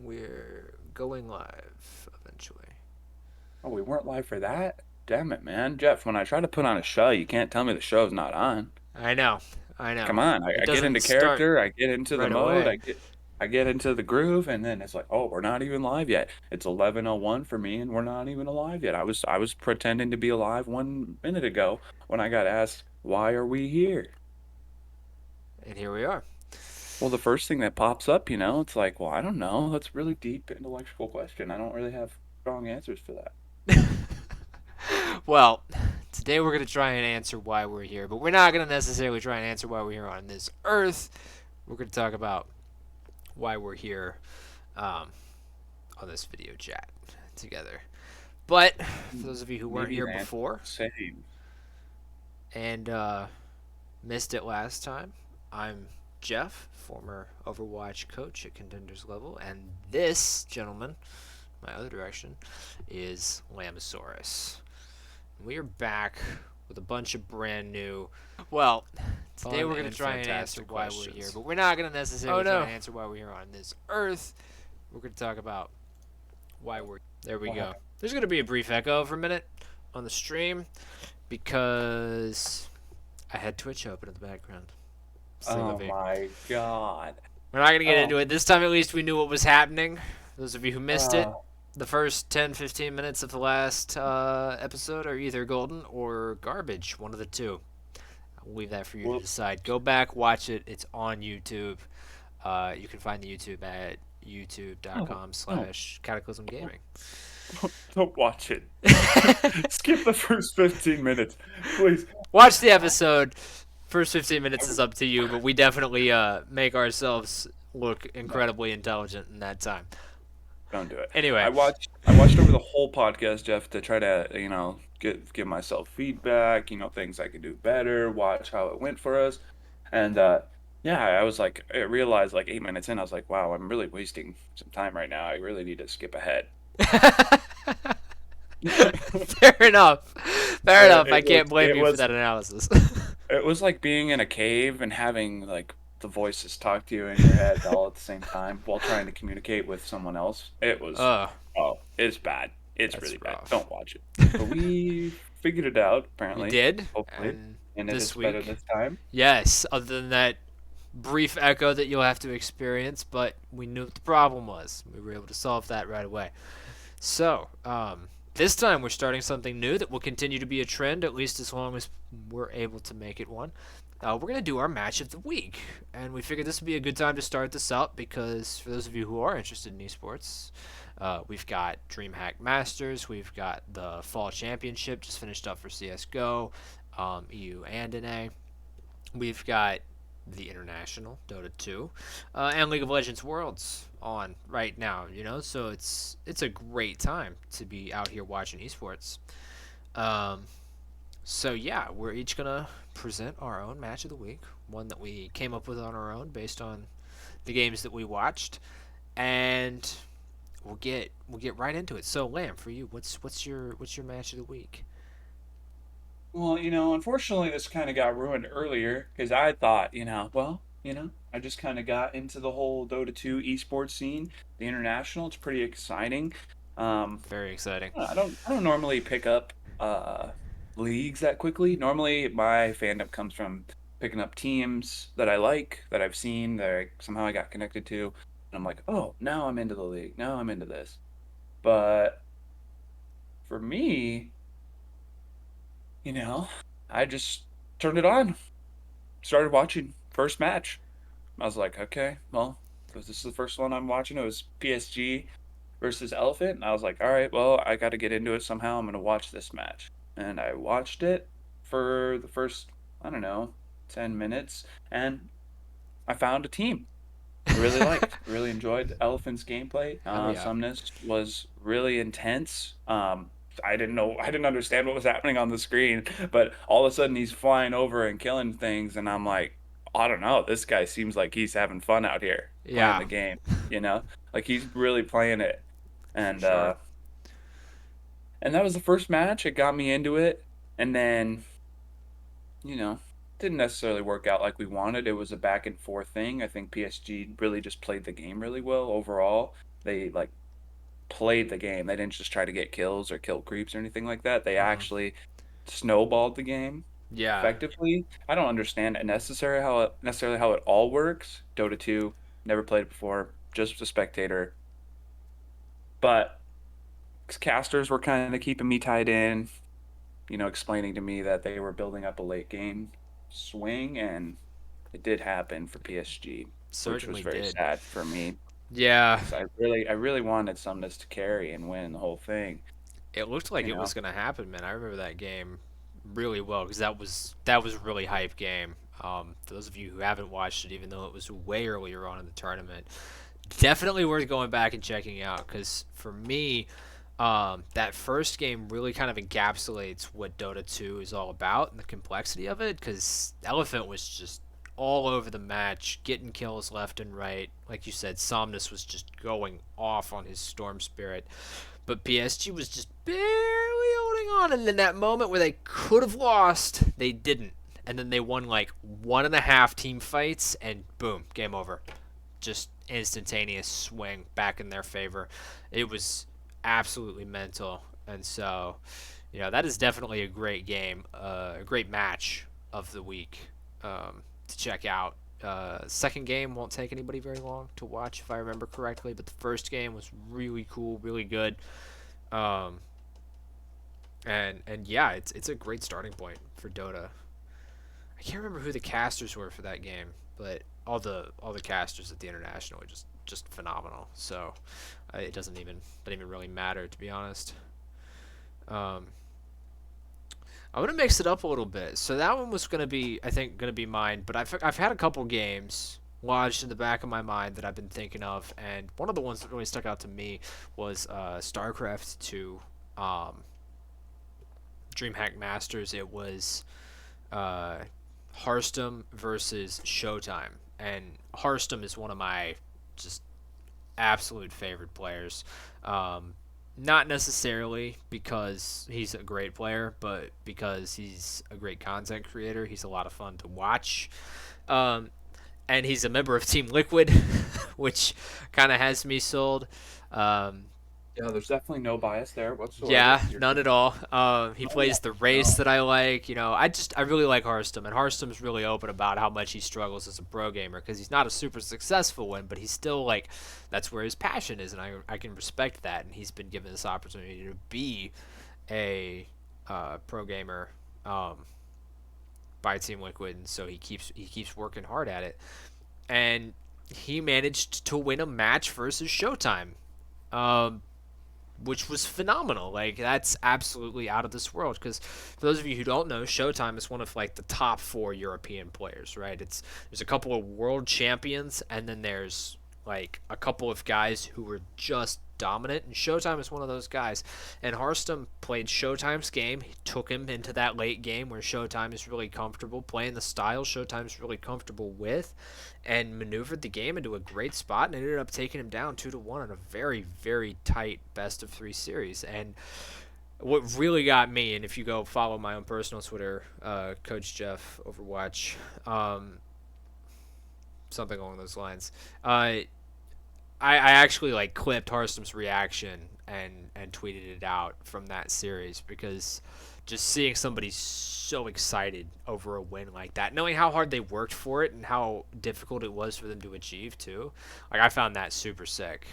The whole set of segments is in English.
We're going live eventually. Oh, we weren't live for that? Damn it, man. Jeff, when I try to put on a show, you can't tell me the show's not on. I know, I know. Come on. I, It I get doesn't into start character, I get into the right mode, away. I get into the groove, and then it's like, oh, we're not even live yet. It's 11:01 for me, and we're not even alive yet. I was pretending to be alive 1 minute ago when I got asked, why are we here? And here we are. Well, the first thing that pops up, it's like, well, I don't know. That's a really deep intellectual question. I don't really have strong answers for that. Well, today we're going to try and answer why we're here, but we're not going to necessarily try and answer why we're here on this earth. We're going to talk about why we're here um, on this video chat together. But for those of you who weren't Maybe here the answer before is the same. and missed it last time, I'm Jeff, former Overwatch coach at contenders level, and this gentleman, my other direction, is Lamosaurus. We are back with a bunch of brand new. Well, today we're going to try and answer why we're here, but we're not going to necessarily try and answer why we're here on this earth. We're going to talk about why we're. There we What go. happened? There's going to be a brief echo for a minute on the stream because I had Twitch open in the background. C'est la Oh vie. my God. We're not going to get Oh, into it. This time, at least, we knew what was happening. Those of you who missed it, uh, the first 10, 15 minutes of the last episode are either golden or garbage, one of the two. I'll leave that for you to well, decide. Go back, watch it. It's on YouTube. You can find the YouTube at no, youtube.com no, slash cataclysm don't, gaming. don't watch it. Skip the first 15 minutes, please. Watch the episode. First 15 minutes is up to you, but we definitely make ourselves look No, incredibly intelligent in that time. don't do it. Anyway, I watched over the whole podcast, Jeff, to try to, give myself feedback, things I could do better, watch how it went for us. And yeah, I realized like 8 minutes in, I was like, wow, I'm really wasting some time right now. I really need to skip ahead. fair enough. Fair enough. I It can't was blame it you for was that analysis. it was like being in a cave and having like the voices talk to you in your head all at the same time while trying to communicate with someone else. uh, It's bad. It's that's really bad. rough. Don't watch it. But we figured it out We apparently, did, hopefully, and and it this is better week, this time. yes. Other than that brief echo that you'll have to experience, but we knew what the problem was. We were able to solve that right away. So, this time we're starting something new that will continue to be a trend, at least as long as we're able to make it one. We're going to do our match of the week. And we figured this would be a good time to start this up because for those of you who are interested in esports, we've got DreamHack Masters, we've got the Fall Championship just finished up for CSGO, EU and NA. We've got the International Dota 2, and League of Legends Worlds on right now. So it's a great time to be out here watching esports. Um, so yeah, we're each gonna present our own match of the week, one that we came up with on our own based on the games that we watched, and we'll get right into it. So Lamb, for you, what's your match of the week? Well, unfortunately, this kind of got ruined earlier because I thought, I just kind of got into the whole Dota 2 esports scene, the international. It's pretty exciting. Um, Very exciting. I don't normally pick up leagues that quickly. Normally, my fandom comes from picking up teams that I like, that I've seen, that somehow I got connected to, and I'm like, oh, now I'm into the league. Now I'm into this. But for me, you know, I just turned it on, started watching first match. I was like, okay, well, because this is the first one I'm watching. It was PSG versus Elephant, and I was like, all right, well, I got to get into it somehow. I'm gonna watch this match, and I watched it for the first, I don't know, 10 minutes, and I found a team I really liked. Really enjoyed the Elephant's gameplay. Hell yeah. Sumnus was really intense. I didn't understand what was happening on the screen, but all of a sudden he's flying over and killing things, and I'm like, I don't know, this guy seems like he's having fun out here playing Yeah, the game, you know? Like he's really playing it. for And sure. uh and that was the first match. It got me into it. And then, you know, didn't necessarily work out like we wanted. It was a back and forth thing. I think PSG really just played the game really well overall. They like played the game. They didn't just try to get kills or kill creeps or anything like that. They Hmm. actually snowballed the game Yeah. effectively. I don't understand necessarily how it all works. Dota 2, never played it before, just a spectator. But casters were kind of keeping me tied in, explaining to me that they were building up a late game swing, and it did happen for PSG, which was Certainly very did. sad for me Yeah. because I really wanted Sumnus to carry and win the whole thing. It looked like You it was know, gonna happen, man. I remember that game really well because that was a really hype game. For those of you who haven't watched it, even though it was way earlier on in the tournament, definitely worth going back and checking out. Because for me, that first game really kind of encapsulates what Dota 2 is all about and the complexity of it. Because Elephant was just all over the match, getting kills left and right. Like you said, Somnus was just going off on his Storm Spirit. But PSG was just barely holding on, and in that moment where they could have lost, they didn't. And then they won like 1.5 team fights, and boom, game over. Just instantaneous swing back in their favor. It was absolutely mental, and so that is definitely a great game, a great match of the week to check out. Second game won't take anybody very long to watch, if I remember correctly, but the first game was really cool, really good. Um, and yeah, it's a great starting point for Dota. I can't remember who the casters were for that game, but all the casters at the international are just phenomenal. So it doesn't even really matter, to be honest. Um, I'm gonna mix it up a little bit. So that one was gonna be, I think, gonna be mine. But I've had a couple games lodged in the back of my mind that I've been thinking of, and one of the ones that really stuck out to me was StarCraft 2, um, DreamHack Masters. It was uh, Hearthstone versus Showtime, and Hearthstone is one of my just absolute favorite players. Um, Not necessarily because he's a great player, but because he's a great content creator. He's a lot of fun to watch. Um, and he's a member of Team Liquid, which kind of has me sold. Um, yeah, there's definitely no bias there yeah, whatsoever. You're none at all. He oh yeah, plays the race no, that I like. I really like Hearthstone, and Hearthstone's really open about how much he struggles as a pro gamer because he's not a super successful one, but he's still like, that's where his passion is, and I can respect that. And he's been given this opportunity to be a pro gamer by Team Liquid, and so he keeps working hard at it, and he managed to win a match versus Showtime. Um, which was phenomenal. Like, that's absolutely out of this world. Because for those of you who don't know, Showtime is one of like the top four European players, right? There's a couple of world champions, and then there's like a couple of guys who were just dominant, and Showtime is one of those guys. And Hearthstone played Showtime's game. He took him into that late game where Showtime is really comfortable playing the style Showtime's really comfortable with, and maneuvered the game into a great spot and ended up taking him down 2-1 in a very, very tight best of three series. And what really got me, and if you go follow my own personal Twitter, Coach Jeff Overwatch, something along those lines, I actually like clipped Hearthstone's reaction and tweeted it out from that series because just seeing somebody so excited over a win like that, knowing how hard they worked for it and how difficult it was for them to achieve too, like I found that super sick.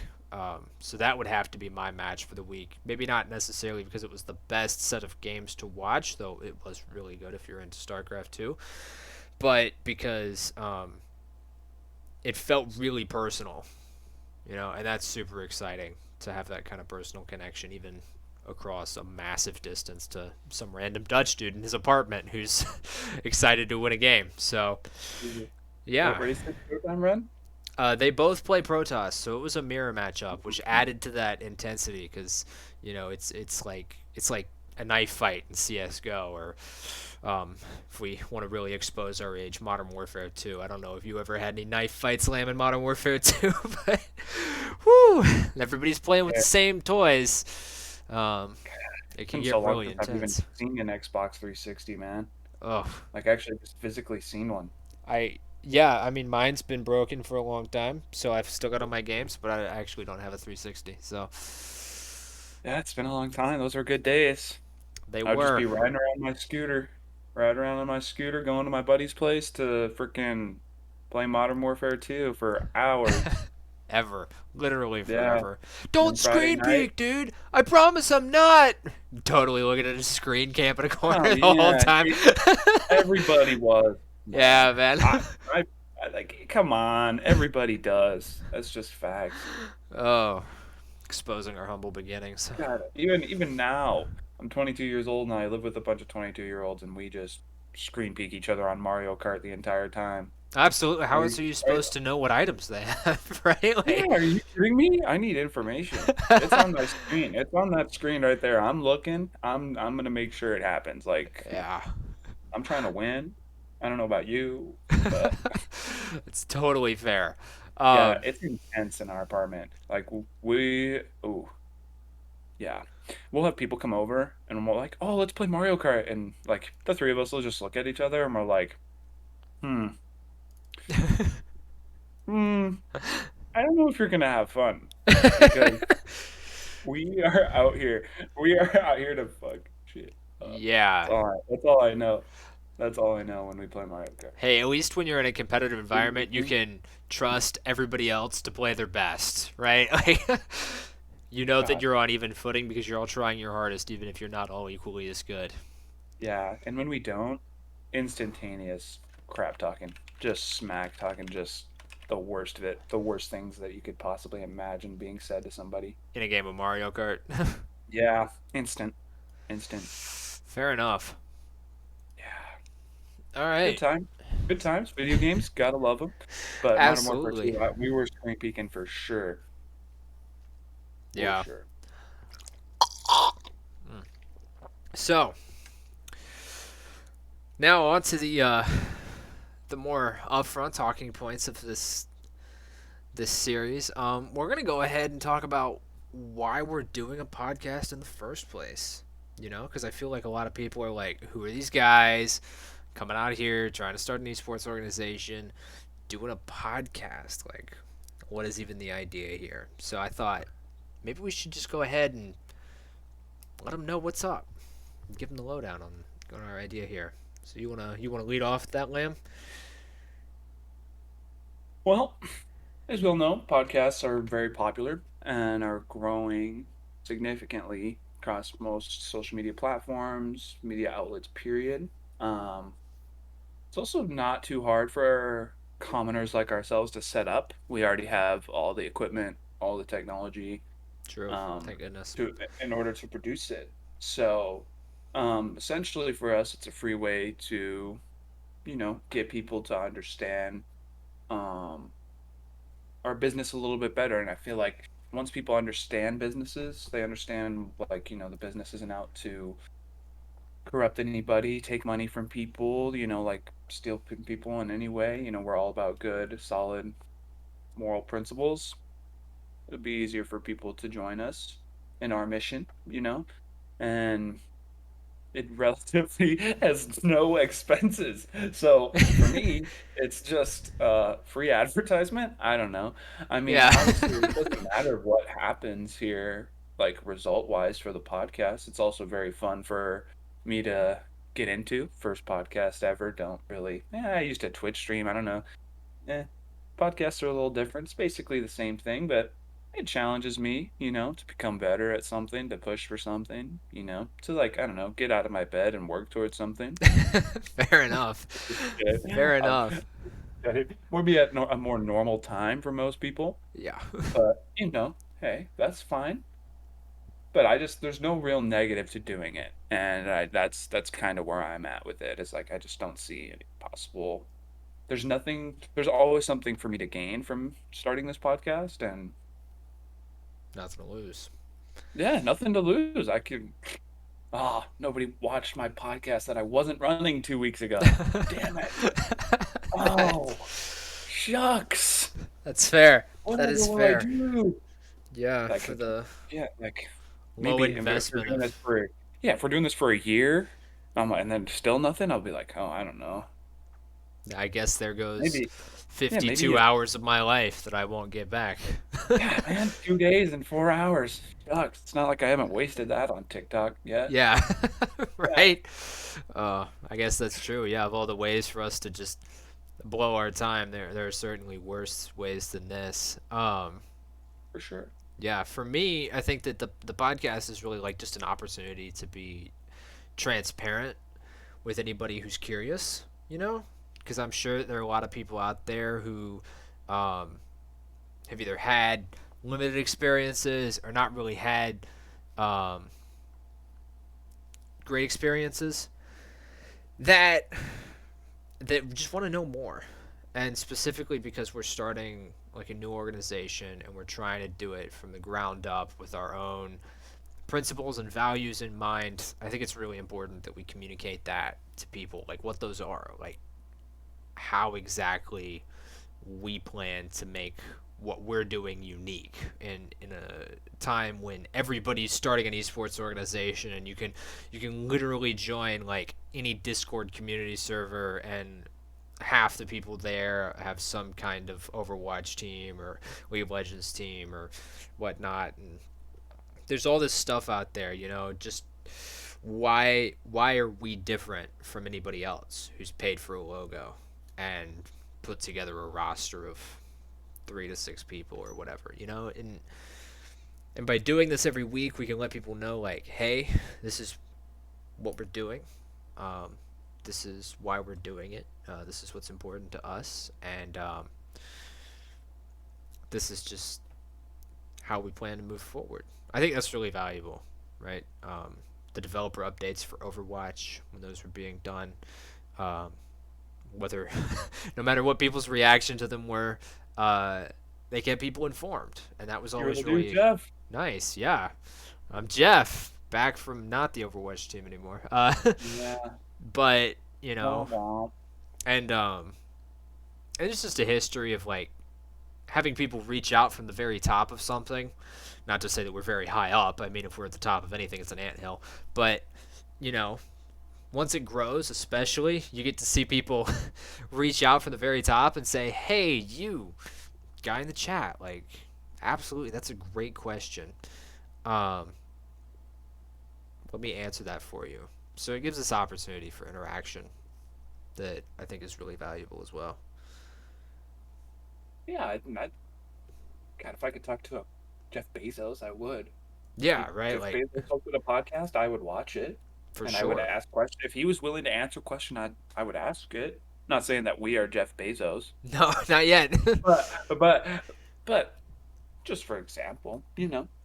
So that would have to be my match for the week. Maybe not necessarily because it was the best set of games to watch, though it was really good if you're into StarCraft 2, but because it felt really personal, and that's super exciting to have that kind of personal connection, even across a massive distance to some random Dutch dude in his apartment who's excited to win a game. So, what yeah, race did Showtime run? they both play Protoss, so it was a mirror matchup, which added to that intensity because it's like a knife fight in CS:GO, or if we want to really expose our age, Modern Warfare 2. I don't know if you ever had any knife fights, Lamb, in Modern Warfare 2, but whew, everybody's playing with the Yeah, same toys. Um, it it's can been get so long really since I've even intense. seen an Xbox 360, man. Oh, Like actually just physically seen one. I Yeah, I mean mine's been broken for a long time, so I've still got all my games, but I actually don't have a 360. So Yeah, it's been a long time. Those were good days. they I would just were be riding around on my scooter, going to my buddy's place to freaking play Modern Warfare 2 for hours. ever, literally Yeah. forever. And Don't then Friday screen night. peek, dude. I promise I'm not. Totally looking at a screen camp in a Oh corner the whole yeah, time. everybody was, man. Yeah, man. I, I like, come on, everybody does. That's just facts. Oh, exposing our humble beginnings. God, even now, I'm 22 years old and I live with a bunch of 22-year-olds, and we just screen peek each other on Mario Kart the entire time. Absolutely. How else Are are you are- supposed to know what items they have, right? yeah, Like, are you kidding me? I need information. It's on my screen. It's on that screen right there. I'm looking. I'm gonna make sure it happens. Like, yeah. I'm trying to win. I don't know about you, but It's totally fair. yeah, Um, it's intense in our apartment. Like we, ooh, yeah, we'll have people come over and we're like, oh, let's play Mario Kart, and like the three of us will just look at each other and we're like, hmm, hmm, I don't know if you're gonna have fun because we are out here, we are out here to fuck shit up. yeah. That's all I know. That's all I know when we play Mario Kart. Hey, at least when you're in a competitive environment, you Mhm. can trust everybody else to play their best, right? Like, you know that God, you're on even footing because you're all trying your hardest, even if you're not all equally as good. yeah, and when we don't, instantaneous crap talking, just smack talking, just the worst of it, the worst things that you could possibly imagine being said to somebody. In a game of Mario Kart. Yeah, instant, instant. Fair enough. Yeah, All good right. time, good times. Video games, gotta love them. But Modern Warfare Absolutely. 2, we were screen peeking for Yeah. sure. So now on to the more upfront talking points of this series. We're gonna go ahead and talk about why we're doing a podcast in the first place. You know, because I feel like a lot of people are like, "Who are these guys coming out here trying to start an esports organization, doing a podcast? Like, what is even the idea here?" So I thought maybe we should just go ahead and let them know what's up, give them the lowdown on our idea here. So you wanna lead off with that, Lamb? Well, as we all know, podcasts are very popular and are growing significantly across most social media platforms, media outlets, period. Um, it's also not too hard for commoners like ourselves to set up. We already have all the equipment, all the technology, True. um, Thank goodness. in order to produce it. So, essentially for us, it's a free way to, get people to understand, um, our business a little bit better. And I feel like once people understand businesses, they understand, like, the business isn't out to corrupt anybody, take money from people, like steal from people in any way. We're all about good, solid moral principles. It'd be easier for people to join us in our mission, and it relatively has no expenses. So for me, it's just free advertisement. I don't know. I mean, Yeah. obviously, it doesn't matter what happens here, like result wise for the podcast. It's also very fun for me to get into. First podcast ever. Don't really. Yeah, I used a Twitch stream. I don't know. Eh, podcasts are a little different. It's basically the same thing, but it challenges me, to become better at something, to push for something, to like, I don't know, get out of my bed and work towards something. Fair enough. Yeah, Fair enough. we'll be at a more normal time for most people, Yeah. but hey, that's fine. But there's no real negative to doing it, and that's kind of where I'm at with it. Is like I just don't see any possible. There's nothing. There's always something for me to gain from starting this podcast, and Nothing to lose. yeah, nothing to lose. I could. Ah, nobody watched my podcast that I wasn't running 2 weeks ago. Damn it. Oh, shucks. That's fair. That Whatever is will I fair. do? Yeah, Like, for the yeah, like low maybe if we're investment doing this of. yeah, if we're doing this for a year, and then still nothing, I'll be like, oh, I don't know. I guess there goes Maybe, yeah, maybe 52 hours of my life that I won't get back. yeah, man, 2 days and 4 hours. Shucks, it's not like I haven't wasted that on TikTok yet. Yeah, Yeah, right. I guess that's true. Yeah, of all the ways for us to just blow our time, there are certainly worse ways than this. for sure. Yeah, for me, I think that the podcast is really like just an opportunity to be transparent with anybody who's curious, you know? Because I'm sure there are a lot of people out there who um, have either had limited experiences or not really had um, great experiences that just want to know more. And specifically because we're starting like a new organization and we're trying to do it from the ground up with our own principles and values in mind, I think it's really important that we communicate that to people, like what those are, like how exactly we plan to make what we're doing unique in a time when everybody's starting an esports organization and you can literally join like any Discord community server and half the people there have some kind of Overwatch team or League of Legends team or whatnot, and there's all this stuff out there, just why are we different from anybody else who's paid for a logo and put together a roster of 3 to 6 people or whatever, and by doing this every week we can let people know like, hey, this is what we're doing, um, this is why we're doing it, this is what's important to us, and this is just how we plan to move forward. I think that's really valuable, right? The developer updates for Overwatch when those were being done, um, whether no matter what people's reaction to them were, uh, they kept people informed, and that was You're always the dude, really Jeff. nice. Yeah, I'm Jeff, back from not the Overwatch team anymore. Yeah. But Wah, wah. and it's just a history of like having people reach out from the very top of something. Not to say that we're very high up. I mean, if we're at the top of anything, it's an anthill. But you know, once it grows, especially, you get to see people reach out from the very top and say, "Hey, you guy in the chat, like, absolutely, that's a great question. Um, let me answer that for you." So it gives us opportunity for interaction that I think is really valuable as well. Yeah, God, if I could talk to a Jeff Bezos, I would. If Yeah, right. Jeff Like, Bezos hosted a podcast, I would watch it, for and I would sure. ask questions. If he was willing to answer a question, I would ask it. Not saying that we are Jeff Bezos, No, not yet. but but but just for example,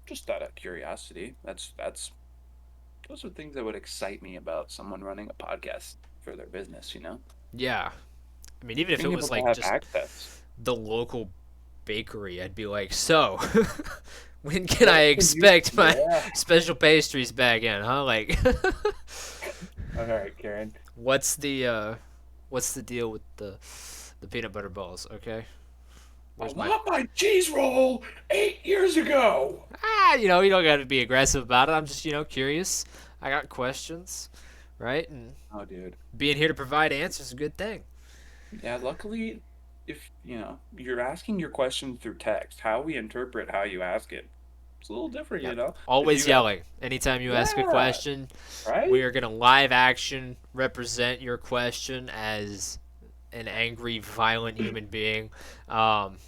just out of curiosity, that's those are things that would excite me about someone running a podcast for their business. Yeah. I mean, even if it Being was able to like have just access. the local bakery, I'd be like, so, when can I What can you? expect my Yeah. special pastries back in, huh? Like, All right, Karen. what's the deal with the peanut butter balls? Okay, I where's my want my cheese roll 8 years ago. you don't got to be aggressive about it. I'm just curious. I got questions, right? And Oh, dude. being here to provide answers is a good thing. Yeah, luckily, if you're asking your question through text, how we interpret how you ask it, it's a little different, Yep. If Always you ask, yelling. Anytime you ask a yeah, question, we right? are gonna live action represent your question as an angry, violent human being. Um,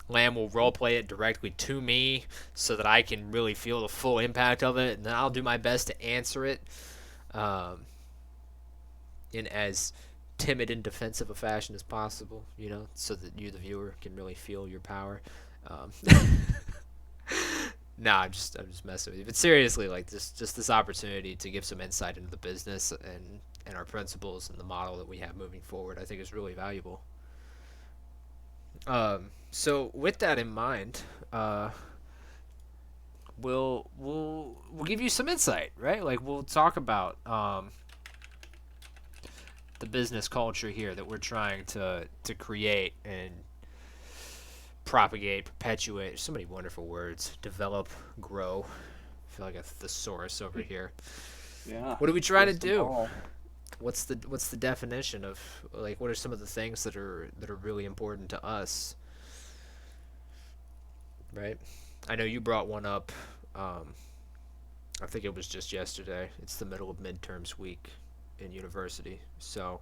Lamb will roleplay it directly to me so that I can really feel the full impact of it, and then I'll do my best to answer it um, in as timid and defensive a fashion as possible, so that you, the viewer, can really feel your power. Um, nah, I'm just messing with you. But seriously, like just this opportunity to give some insight into the business and our principles and the model that we have moving forward, I think is really valuable. So with that in mind, uh, we'll give you some insight, right? Like we'll talk about the business culture here that we're trying to create and propagate, perpetuate. There's so many wonderful words. Develop, grow. I feel like a thesaurus over here. Yeah, What are we trying to list them do? all. what's the definition of, like, what are some of the things that are really important to us, right? I know you brought one up. Um, I think it was just yesterday. It's the middle of midterms week in university, so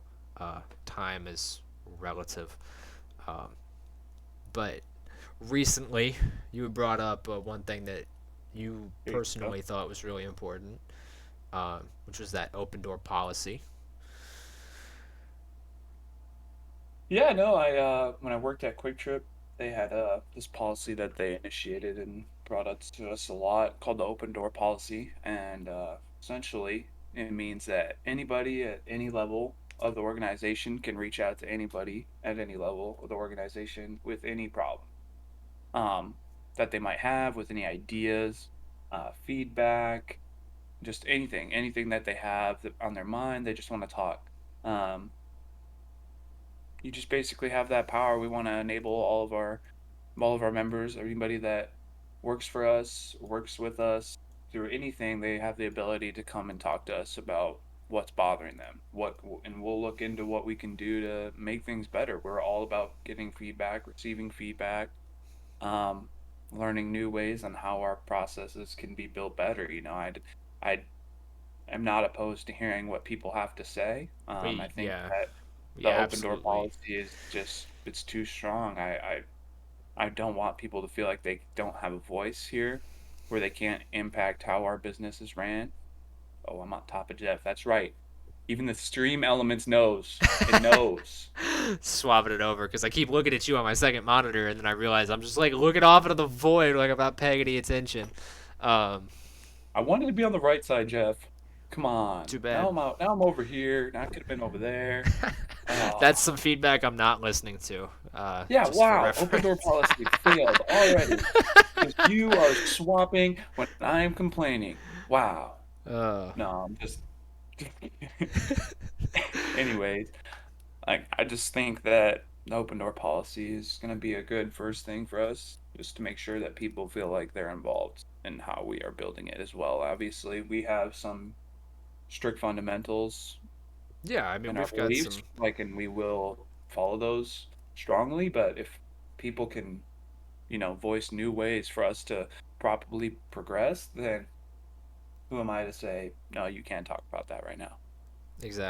time is relative. Um, but recently, you brought up one thing that you Here you go. personally thought was really important, which was that open door policy. Yeah, no, I when I worked at Quick Trip, they had this policy that they initiated and brought up to us a lot called the open door policy, and essentially it means that anybody at any level of the organization can reach out to anybody at any level of the organization with any problem um, that they might have, with any ideas, feedback, just anything that they have on their mind. They just want to talk. Um, you just basically have that power. We want to enable all of our members, anybody that works for us, works with us through anything, they have the ability to come and talk to us about what's bothering them. And we'll look into what we can do to make things better. We're all about getting feedback, receiving feedback, um, learning new ways on how our processes can be built better. I am not opposed to hearing what people have to say. I We think yeah, that we the open door absolutely. policy is just it's too strong. I don't want people to feel like they don't have a voice here, where they can't impact how our business is ran. Oh, I'm on top of Jeff. That's right. Even the stream elements knows. It knows. Swapping it over because I keep looking at you on my second monitor, and then I realize I'm just like looking off into the void, like I'm not paying any attention. Um, I wanted to be on the right side, Jeff. Come on. Too Now bad. I'm out. Now I'm over here. Now I could have been over there. That's Oh, some feedback I'm not listening to. yeah. Just for Wow. Open door reference. policy failed already because you are swapping when I am complaining. Wow. uh, No, I'm just. Anyways, I just think that the open door policy is going to be a good first thing for us, just to make sure that people feel like they're involved in how we are building it as well. Obviously, we have some strict fundamentals yeah, I mean in our we've got beliefs, some. and we will follow those strongly. But if people can, voice new ways for us to properly progress, then who am I to say, no, you can't talk about that right now?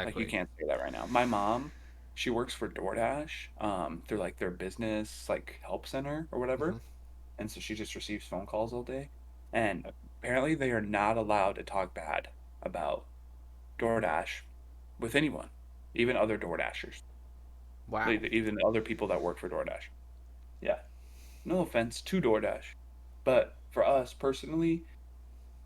Like you Exactly. can't say that right now. My mom, she works for DoorDash, through like their business like help center or Hmm. whatever. And so she just receives phone calls all day. And apparently they are not allowed to talk bad about DoorDash with anyone, even other DoorDashers, Wow. like even other people that work for DoorDash. Yeah. No offense to DoorDash. But for us personally,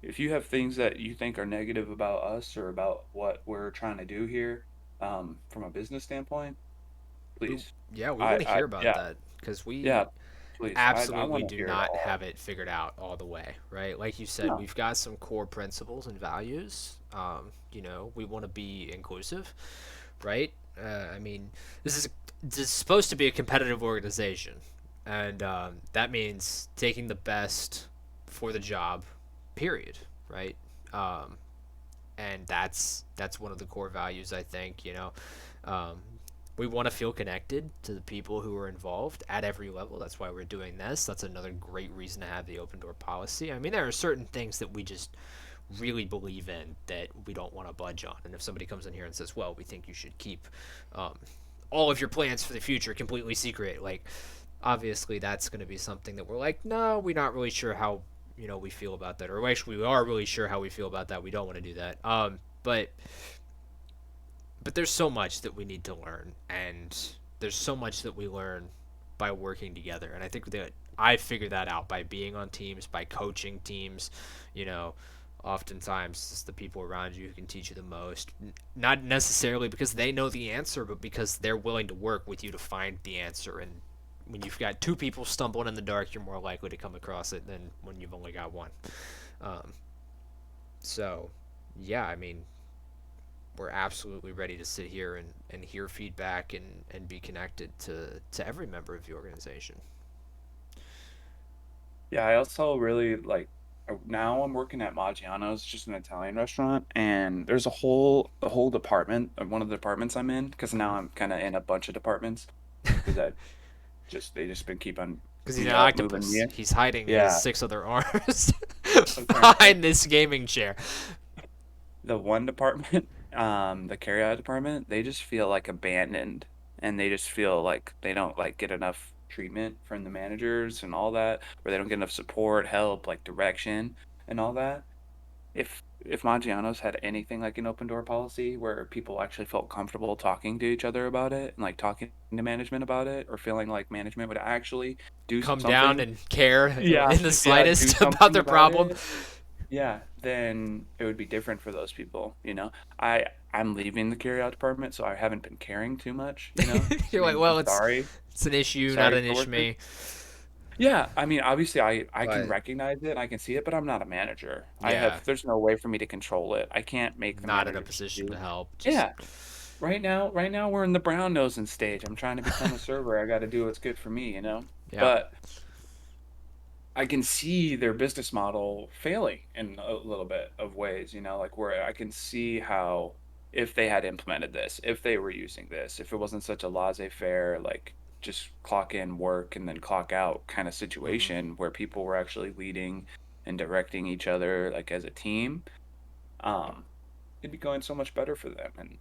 if you have things that you think are negative about us or about what we're trying to do here, from a business standpoint, We please. yeah, we I want to I hear about yeah, that because we yeah, please. I absolutely want to do hear it not all. have it figured out all the way, right? Like you said, No. we've got some core principles and values. We want to be inclusive, right? I mean, this is supposed to be a competitive organization, and that means taking the best for the job, period, right? Um, and that's one of the core values, I think. Um, we want to feel connected to the people who are involved at every level. That's why we're doing this. That's another great reason to have the open door policy. I mean, there are certain things that we just really believe in that we don't want to budge on. And if somebody comes in here and says, well, we think you should keep um, all of your plans for the future completely secret, like, obviously that's going to be something that we're like, no, we're not really sure how we feel about that, or actually we are really sure how we feel about that. We don't want to do that. But there's so much that we need to learn, and there's so much that we learn by working together. And I think that I figured that out by being on teams, by coaching teams. You know, oftentimes it's the people around you who can teach you the most. Not necessarily because they know the answer, but because they're willing to work with you to find the answer. And when you've got two people stumbling in the dark, you're more likely to come across it than when you've only got one. Um, so, yeah, I mean, we're absolutely ready to sit here and hear feedback and be connected to every member of the organization. Yeah, I also really like. now I'm working at Maggiano's, just an Italian restaurant, and there's a whole department, one of the departments I'm in, because now I'm kind of in a bunch of departments, because I just they just been keep on Because he's an me up, moving me octopus. in. He's hiding his Yeah, 6 other arms apparently behind this gaming chair. the one department, the carryout department, they just feel like abandoned, and they just feel like they don't like get enough treatment from the managers and all that, or they don't get enough support, help, like direction and all that. If Maggiano's had anything like an open door policy where people actually felt comfortable talking to each other about it and like talking to management about it, or feeling like management would actually do Come down something, and care yeah, in the yeah, do slightest about something their about problem. it, yeah, then it would be different for those people, you know. I'm leaving the carryout department, so I haven't been caring too much, you know. I You're like, mean, I'm well, sorry, it's an issue, not sorry an issue coworkers. me. Yeah, I mean, obviously, I can But recognize it, I can see it, but I'm not a manager. yeah, There's no way for me to control it. I can't make the not in a managers position to do. help. Just Yeah, right now we're in the brown nosing stage. I'm trying to become a server. I got to do what's good for me, you know. yeah. But I can see their business model failing in a little bit of ways, you know, like where I can see how if they had implemented this, if they were using this, if it wasn't such a laissez-faire, like just clock in, work, and then clock out kind of Hmm. situation where people were actually leading and directing each other like as a team, um, it'd be going so much better for them. And,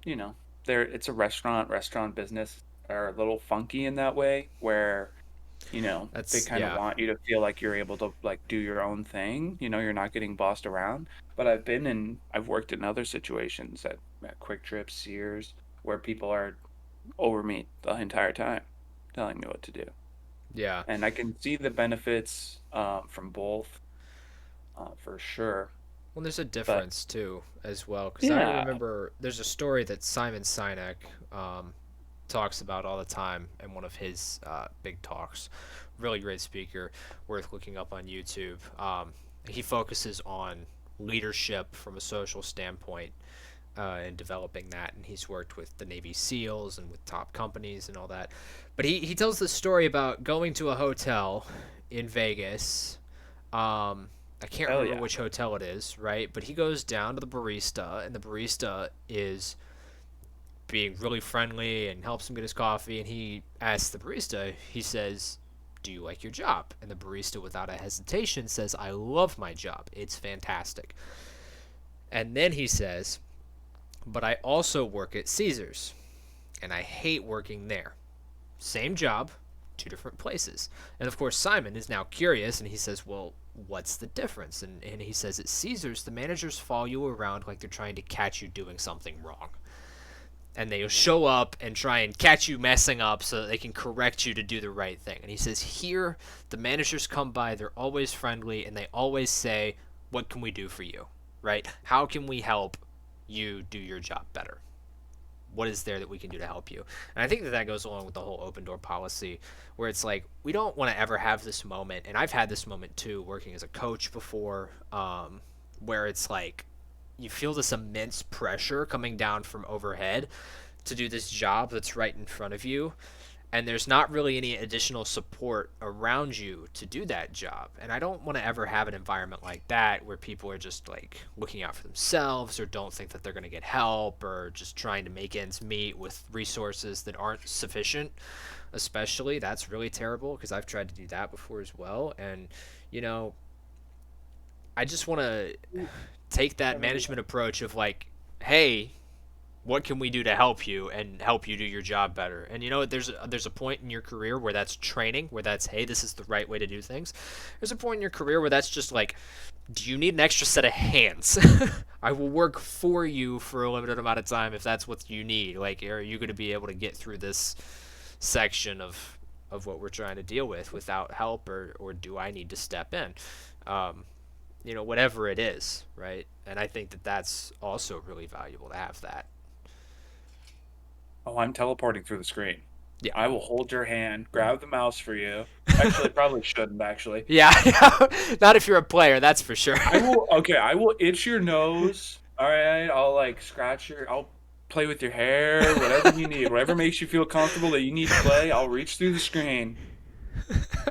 you know, it's a restaurant business are a little funky in that way where they That's kind of yeah. want you to feel like you're able to like do your own thing. You're not getting bossed around. But I've worked in other situations at Quick Trip, Sears, where people are over me the entire time, telling me what to do. Yeah. And I can see the benefits from both, for sure. Well, there's a But difference too, as well, because I yeah, remember there's a story that Simon Sinek um, talks about all the time in one of his big talks. Really great speaker, worth looking up on YouTube. He focuses on leadership from a social standpoint and developing that, and he's worked with the Navy SEALs and with top companies and all that. But he tells this story about going to a hotel in Vegas. I can't hell remember yeah. which hotel it is, right? But he goes down to the barista, and the barista is being really friendly and helps him get his coffee. And he asks the barista, he says, "Do you like your job?" And the barista, without a hesitation, says, "I love my job. It's fantastic." And then he says, "But I also work at Caesars, and I hate working there. Same job, 2 different places." And of course, Simon is now curious, and he says, "Well, what's the difference?" And he says, "At Caesars, the managers follow you around like they're trying to catch you doing something wrong. And they'll show up and try and catch you messing up so that they can correct you to do the right thing." And he says, "Here, the managers come by, they're always friendly, and they always say, 'What can we do for you?' Right? How can we help you do your job better? What is there that we can do to help you?" And I think that goes along with the whole open door policy, where it's like we don't want to ever have this moment, and I've had this moment too, working as a coach before, where it's like you feel this immense pressure coming down from overhead to do this job that's right in front of you, and there's not really any additional support around you to do that job. And I don't want to ever have an environment like that where people are just like looking out for themselves or don't think that they're going to get help or just trying to make ends meet with resources that aren't sufficient. Especially, that's really terrible because I've tried to do that before as well. And, you know, I just want to take that management approach of like, hey, what can we do to help you and help you do your job better? And you know, there's a point in your career where that's training, where that's, hey, this is the right way to do things. There's a point in your career where that's just like, do you need an extra set of hands? I will work for you for a limited amount of time if that's what you need. Like, are you going to be able to get through this section of what we're trying to deal with without help, or do I need to step in? Um, whatever it is, right? And I think that that's also really valuable to have that. Oh, I'm teleporting through the screen. Yeah. I will hold your hand, grab the mouse for you. Actually, probably shouldn't actually. Yeah, not if you're a player, that's for sure. I will itch your nose. All right, I'll like I'll play with your hair, whatever you need, whatever makes you feel comfortable that you need to I'll reach through the screen.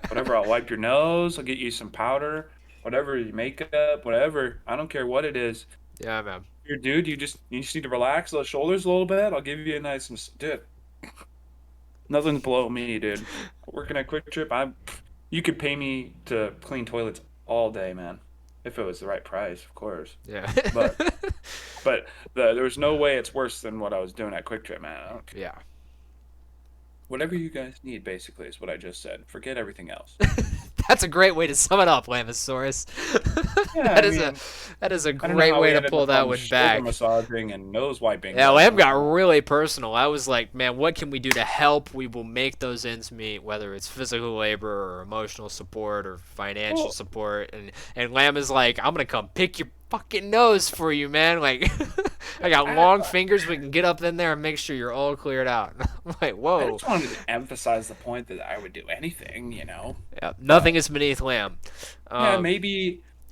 Whatever, I'll wipe your nose, I'll get you some powder. whatever, makeup, whatever. I don't care what it is. Yeah, man. You're a dude, you just need to relax those shoulders a little bit. I'll give you a nice dude. Nothing's below me, dude. Working at Quick Trip, you could pay me to clean toilets all day, man. If it was the right price, of course. Yeah. But there was no way it's worse than what I was doing at Quick Trip, man. I don't care. Yeah. Whatever you guys need, basically, is what I just said. Forget everything else. That's a great way to sum it up, Lamosaurus. Yeah, that I is a mean, that is a I don't know great how we way to ended pull up that on one shoulder back. massaging and nose wiping. Yeah, But I Lamb don't got know. really personal. I was like, man, what can we do to help? We will make those ends meet, whether it's physical labor or emotional support or financial Well, support. And Lamb is like, I'm gonna come pick your fucking nose for you, man. Like, I got I, long fingers. We can get up in there and make sure you're all cleared out. I'm like, I whoa. just wanted to emphasize the point that I would do anything, Yeah, nothing But is beneath Lamb. yeah, Um,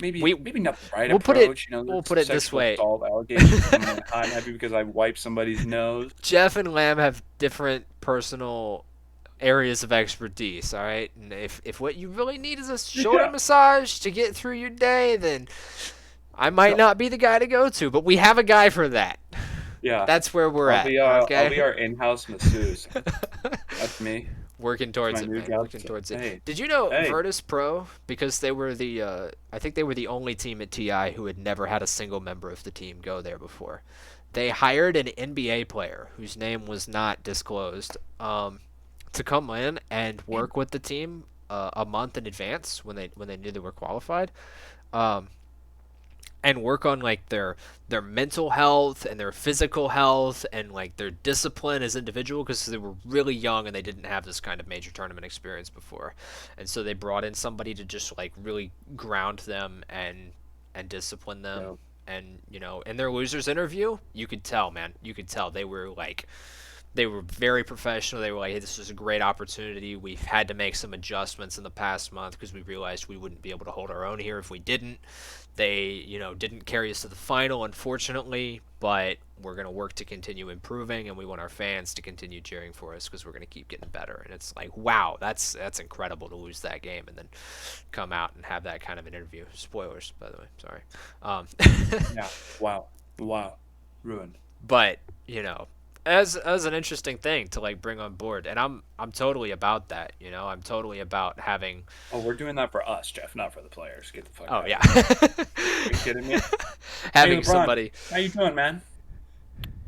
we maybe not the right we'll put it approach. we'll There's put it this sexual way. assault allegations coming in hot and heavy because I wiped somebody's nose. Jeff and Lamb have different personal areas of expertise, all right? And if what you really need is a shoulder Yeah. massage to get through your day, then I might So, not be the guy to go to, but we have a guy for that. yeah, That's where we're at, I'll be okay? our in-house masseuse. That's me. Working It's towards my it, new man. job. Working towards it. Hey, Did you know hey. Virtus Pro, because they were I think they were the only team at TI who had never had a single member of the team go there before. They hired an NBA player whose name was not disclosed, to come in and work with the team a month in advance when they knew they were qualified, um, and work on like their mental health and their physical health and like their discipline as individual because they were really young and they didn't have this kind of major tournament experience before, and so they brought in somebody to just like really ground them and discipline them. So, And in their losers interview, you could tell, man, you could tell they were very professional. They were like, hey, this was a great opportunity. We've had to make some adjustments in the past month because we realized we wouldn't be able to hold our own here if we didn't. They, didn't carry us to the final, unfortunately, but we're going to work to continue improving, and we want our fans to continue cheering for us because we're going to keep getting better. And it's like, wow, that's incredible to lose that game and then come out and have that kind of an interview. Spoilers, by the way. Sorry. Um, yeah. Wow. Wow. Ruined. but as an interesting thing to like bring on board, and I'm totally about that. I'm totally about having. Oh, we're doing that for us, Jeff, not for the players. Get the fuck Oh out of yeah. here. Are you kidding me? Hey, Having LeBron, somebody how you doing, man?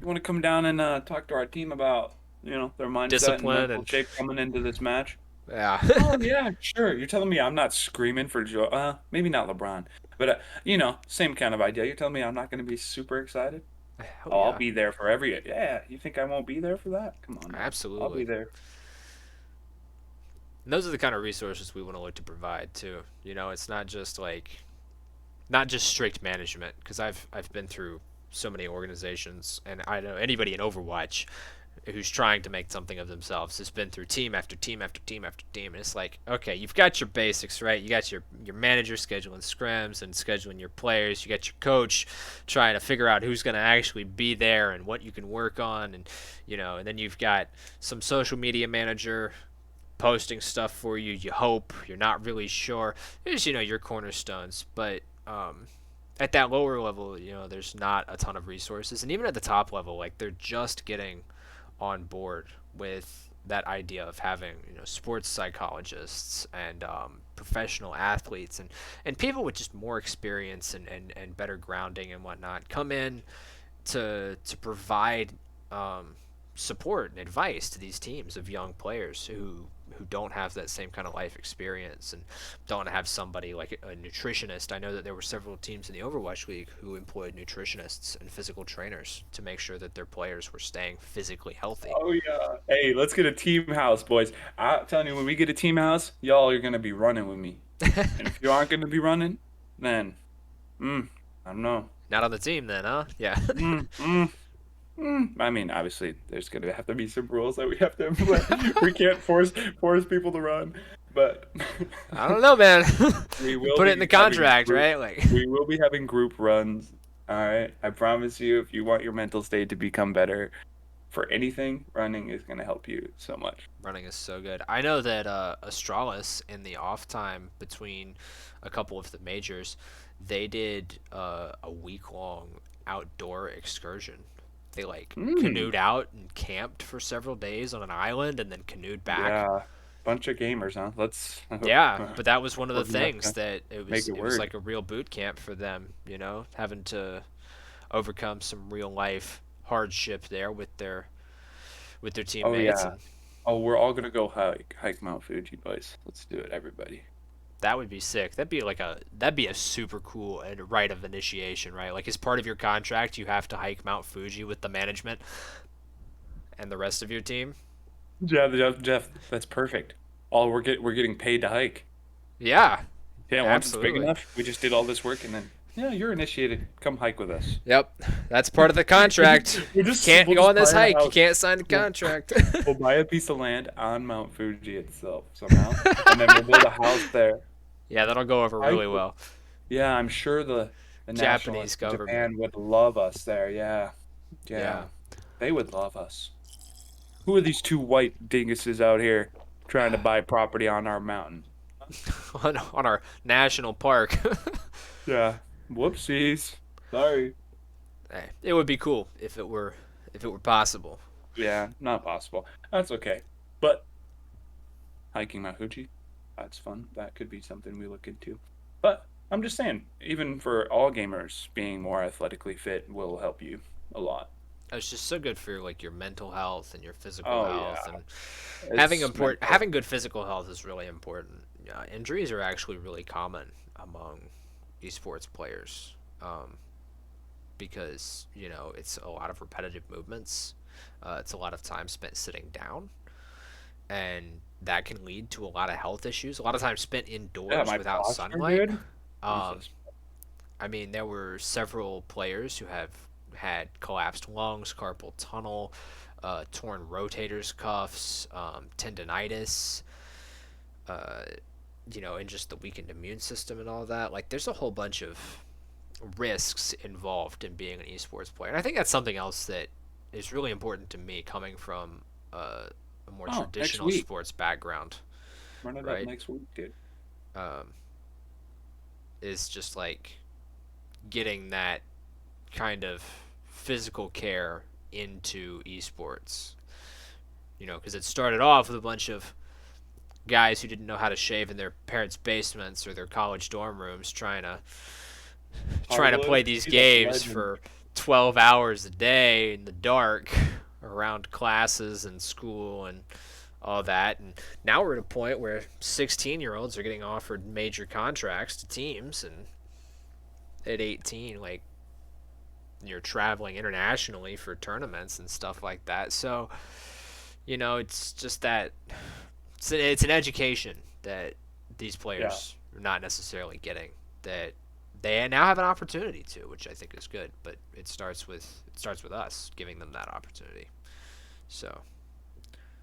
You want to come down and talk to our team about, their mindset and discipline mental and shape coming into this match? yeah. Oh yeah, sure. You're telling me I'm not screaming for joy? Maybe not LeBron, but same kind of idea. You're telling me I'm not going to be super excited? Hell Oh, I'll yeah. be there for every. Yeah, you think I won't be there for that? Come on, man. I'll be Absolutely. there. And those are the kind of resources we want to look to provide too. It's not just like not just strict management because I've been through so many organizations and I know anybody in Overwatch who's trying to make something of themselves has been through team after team after team after team, and it's like, okay, you've got your basics right, you got your manager scheduling scrims and scheduling your players, you got your coach trying to figure out who's going to actually be there and what you can work on, and and then you've got some social media manager posting stuff for you. You hope you're not really sure. There's your cornerstones, but at that lower level, there's not a ton of resources, and even at the top level, like they're just getting on board with that idea of having sports psychologists and professional athletes and people with just more experience and better grounding and whatnot come in to provide um, support and advice to these teams of young players who don't have that same kind of life experience and don't have somebody like a nutritionist. I know that there were several teams in the Overwatch League who employed nutritionists and physical trainers to make sure that their players were staying physically healthy. Oh yeah. Hey, let's get a team house, boys. I'm telling you, when we get a team house, y'all are gonna be running with me. And if you aren't gonna be running, then, I don't know. Not on the team then, huh? Yeah. Mm, mm, I mean, obviously, there's gonna have to be some rules that we have to implement. We can't force people to run, but I don't know, man. we will Put it in the be having contract, group. right? Like We will be having group runs. All right, I promise you. If you want your mental state to become better for anything, running is gonna help you so much. running is so good. I know that Astralis in the off time between a couple of the majors, they did a week long outdoor excursion. They like Mm, canoed out and camped for several days on an island and then canoed back. yeah, bunch of gamers, huh? Let's Yeah, but that was one of the we're gonna have things to that make it it was work. like a real boot camp for them, having to overcome some real life hardship there with their Oh teammates, yeah. and Oh, we're all gonna go hike Mount Fuji, boys. Let's do it, everybody. that would be sick. That'd be a super cool and rite of initiation, right? Like as part of your contract, you have to hike Mount Fuji with the management and the rest of your team. Jeff, that's perfect. All we're getting paid to hike. Yeah, Yeah, once it's big absolutely. enough, we just did all this work and then yeah, you're initiated. Come hike with us. Yep, that's part of the contract. If you can't We'll go on just this buy a hike, you house. can't sign the We'll, contract. we'll buy a piece of land on Mount Fuji itself somehow, and then we'll build a house there. Yeah, that'll go over Hike. really well. Yeah, I'm sure the nationalists Japanese in government. Japan would love us there. Yeah, Yeah. yeah, they would love us. Who are these two white dinguses out here trying to buy property on our mountain? On our national park. Yeah. Whoopsies. Sorry. Hey, it would be cool if it were possible. Yeah, not possible. That's okay. But hiking Mount Fuji, that's fun. That could be something we look into. But I'm just saying, even for all gamers, being more athletically fit will help you a lot. It's just so good for like your mental health and your physical Oh yeah, health, and it's mental. having good physical health is really important. Injuries are actually really common among esports players, because it's a lot of repetitive movements. It's a lot of time spent sitting down, and that can lead to a lot of health issues. A lot of time spent Yeah, indoors my without posture, sunlight. dude. Um, Jesus. I mean, there were several players who have had collapsed lungs, carpal tunnel, torn rotators cuffs, tendonitis, uh, and just the weakened immune system and all that. Like, there's a whole bunch of risks involved in being an esports player. And I think that's something else that is really important to me coming from a more Oh, next traditional week. sports background, Run it up right? next week, dude. Um, is just like getting that kind of physical care into esports. Because it started off with a bunch of guys who didn't know how to shave in their parents' basements or their college dorm rooms, trying to play Harwood, these he's a games legend. for 12 hours a day in the dark around classes and school and all that. And now we're at a point where 16-year-olds are getting offered major contracts to teams, and at 18, like, you're traveling internationally for tournaments and stuff like that. So, it's just that it's an education that these Yeah. players are not necessarily getting, that they now have an opportunity to, which I think is good. But it starts with us giving them that opportunity. So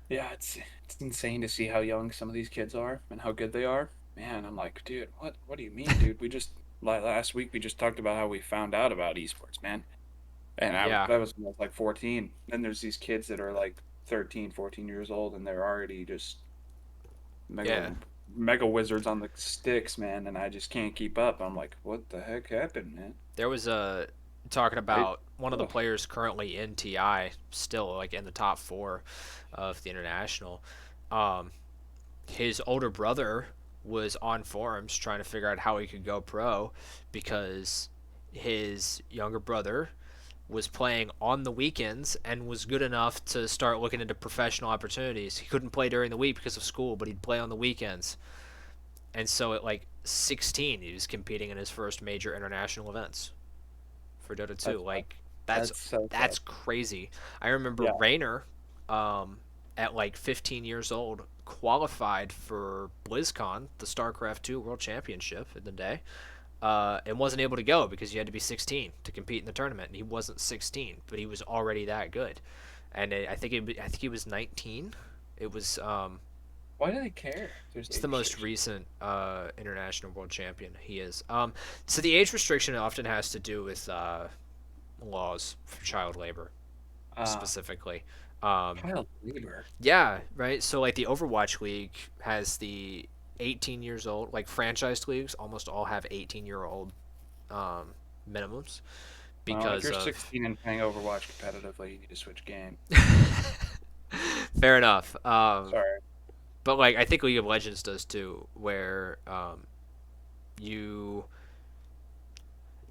Yeah, it's insane to see how young some of these kids are and how good they are. Man, I'm like, dude, what do you mean, dude? We just last week we just talked about how we found out about esports, man. And yeah, that was when I was like 14. Then there's these kids that are like 13, 14 years old and they're already just yeah. mega mega wizards on the sticks, man, and I just can't keep up. I'm like, what the heck happened, man? There was a talking I about one of the oh, players currently in TI, still like in the top four of the international. Um, his older brother was on forums trying to figure out how he could go pro because his younger brother was playing on the weekends and was good enough to start looking into professional opportunities. He couldn't play during the week because of school, but he'd play on the weekends. And so at like 16, he was competing in his first major international events for Dota 2. that's Like that's that's so tough. that's crazy. I remember Yeah. Rayner, um, at like 15 years old, qualified for BlizzCon, the StarCraft 2 World Championship in the day, and wasn't able to go because you had to be 16 to compete in the tournament, and he wasn't 16, but he was already that good. And I think he was 19. It was Why do they care? There's it's the age most restriction. recent international world champion he is. So the age restriction often has to do with laws for child labor Uh, specifically. Um, child labor. yeah, right. So like the Overwatch League has the 18 years old. Like franchise leagues, almost all have 18-year-old minimums Well, if because you're of. 16 and playing Overwatch competitively, you need to switch game. Fair enough. Sorry. But like I think League of Legends does too, where you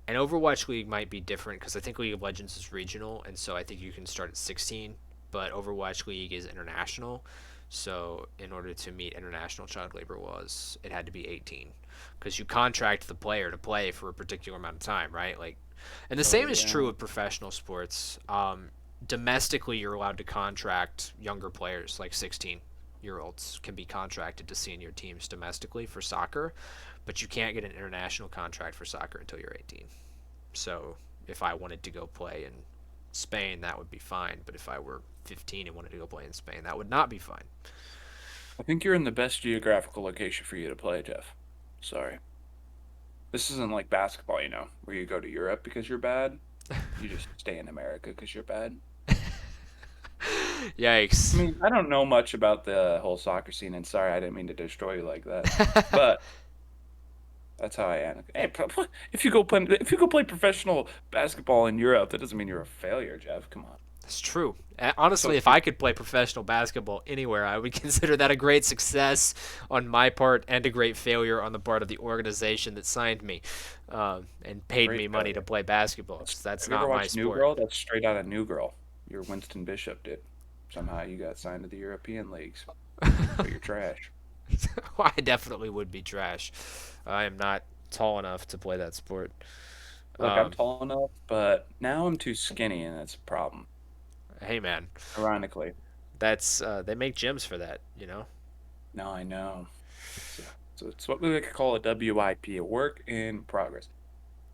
an Overwatch League might be different because I think League of Legends is regional, and so I think you can start at 16. But Overwatch League is international, so in order to meet international child labor laws, it had to be 18 because you contract the player to play for a particular amount of time, right? Like, and the Oh same is true yeah. with professional sports. Domestically, you're allowed to contract younger players, like 16-year olds can be contracted to senior teams domestically for soccer, but you can't get an international contract for soccer until you're 18. So if I wanted to go play in Spain, that would be fine. But if I were 15 and wanted to go play in Spain, that would not be fine. I think you're in the best geographical location for you to play, Jeff. Sorry. This isn't like basketball, where you go to Europe because you're bad. You just stay in America because you're bad. I Yikes. mean, I don't know much about the whole soccer scene, and sorry, I didn't mean to destroy you like that. But that's how I am. Hey, if you go play professional basketball in Europe, that doesn't mean you're a failure, Jeff. Come on. That's true. So Honestly, if stupid. I could play professional basketball anywhere, I would consider that a great success on my part and a great failure on the part of the organization that signed me and paid Great me money to failure. play basketball because that's Have you ever not my watched New sport. Girl? That's straight out of New Girl. You're Winston Bishop did. Somehow you got signed to the European leagues, but you're trash. I definitely would be trash. I am not tall enough to play that sport. Look, I'm Um, tall enough, but now I'm too skinny, and that's a problem. hey man, Ironically. that's they make gyms for that, you know. No, I know. So, so it's what we like to call a WIP, a work in progress.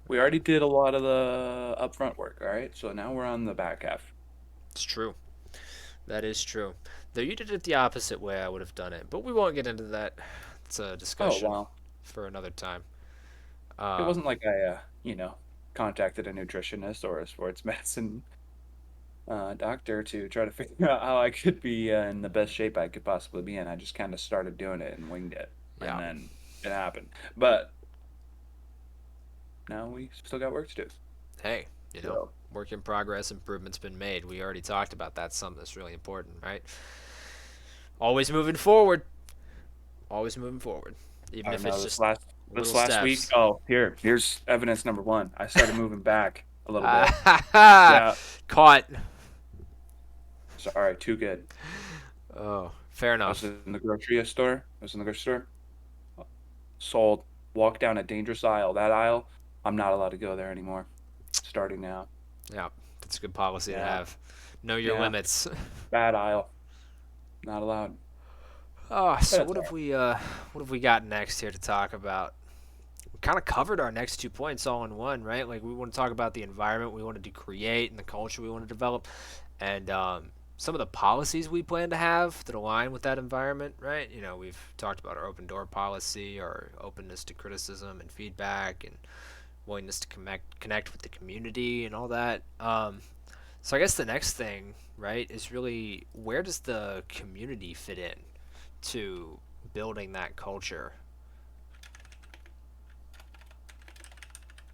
We already did a lot of the upfront work, all right? So now we're on the back half. It's true. That is true. Though you did it the opposite way, I would have done it, but we won't get into that. It's a Oh, discussion well, for another time. it Um, wasn't like I contacted a nutritionist or a sports medicine doctor to try to figure out how I could be in the best shape I could possibly be in. I just kind of started doing it and winged it, and yeah. then it happened. But now we still got work to do. Hey, So work in progress. Improvement's been made. We already talked about that. Something that's really important, right? Always moving forward. Always moving forward, even I don't if know. it's This just last this little last week. steps. Oh, here's evidence number one. I started moving back a little bit. Ah, Yeah. caught. Sorry, too good. Oh, fair I was enough. in the grocery store. I was in the grocery store. Sold. Walked down a dangerous aisle. That aisle, I'm not allowed to go there anymore. Starting now. Yeah, that's a good policy to Yeah. have. Know your Yeah. limits. Bad aisle. Not allowed. Oh, But so that's all what have we got next here to talk about? We kind of covered our next 2 points all in one, right? Like we want to talk about the environment we wanted to create and the culture we want to develop, and some of the policies we plan to have that align with that environment, right? You know, we've talked about our open door policy, our openness to criticism and feedback, and willingness to connect with the community and all that. So I guess the next thing, right, is really where does the community fit in to building that culture?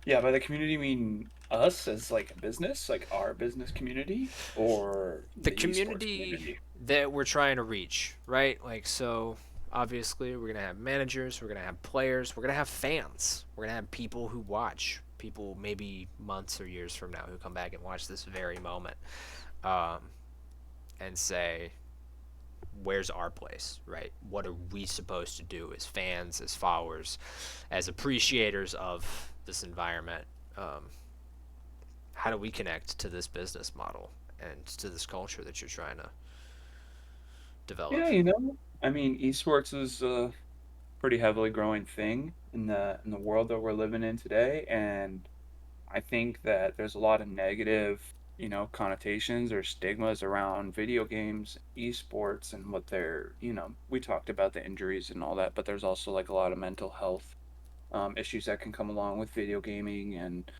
Yeah, by the community, you mean us as like a business, like our business community, or The the esports community community? that we're trying to reach, right? Like, so obviously, we're going to have managers, we're going to have players, we're going to have fans, we're going to have people who watch, people maybe months or years from now who come back and watch this very moment um, and say, where's our place, right? What are we supposed to do as fans, as followers, as appreciators of this environment? Um, how do we connect to this business model and to this culture that you're trying to develop? Yeah, I mean, esports is a pretty heavily growing thing in the world that we're living in today, and I think that there's a lot of negative, connotations or stigmas around video games, esports, and what we talked about the injuries and all that, but there's also like a lot of mental health issues that can come along with video gaming and,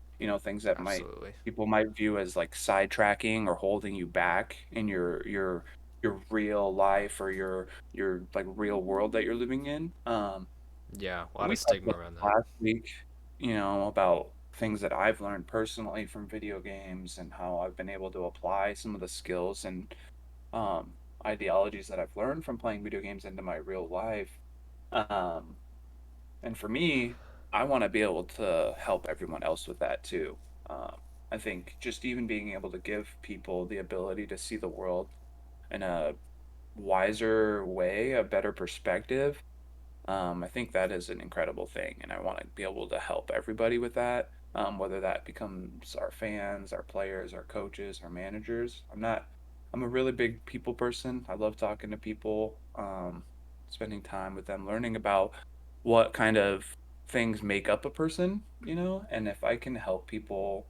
things that Absolutely. people might view as like sidetracking or holding you back in your your real life or your like real world that you're living in. Yeah, a And lot we of talked stigma about around that. last week, about things that I've learned personally from video games and how I've been able to apply some of the skills and um, ideologies that I've learned from playing video games into my real life. Um, and for me, I want to be able to help everyone else with that too. Um, I think just even being able to give people the ability to see the world in a wiser way, a better perspective, I think that is an incredible thing, and I want to be able to help everybody with that. Whether that becomes our fans, our players, our coaches, our managers. I'm a really big people person. I love talking to people, spending time with them, learning about what kind of things make up a person, and if I can help people,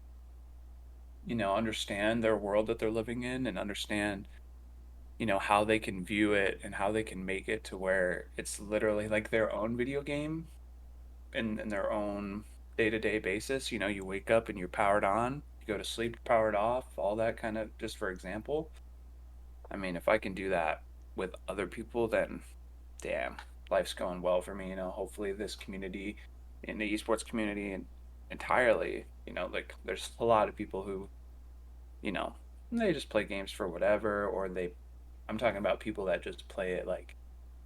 understand their world that they're living in and understand how they can view it and how they can make it to where it's literally like their own video game in their own day-to-day basis. You wake up and you're powered on, you go to sleep powered off, all that kind of, just for example. I mean, if I can do that with other people, then damn, life's going well for me. Hopefully this community, in the esports community, and entirely, like there's a lot of people who, you know, they just play games for whatever, or I'm talking about people that just play it like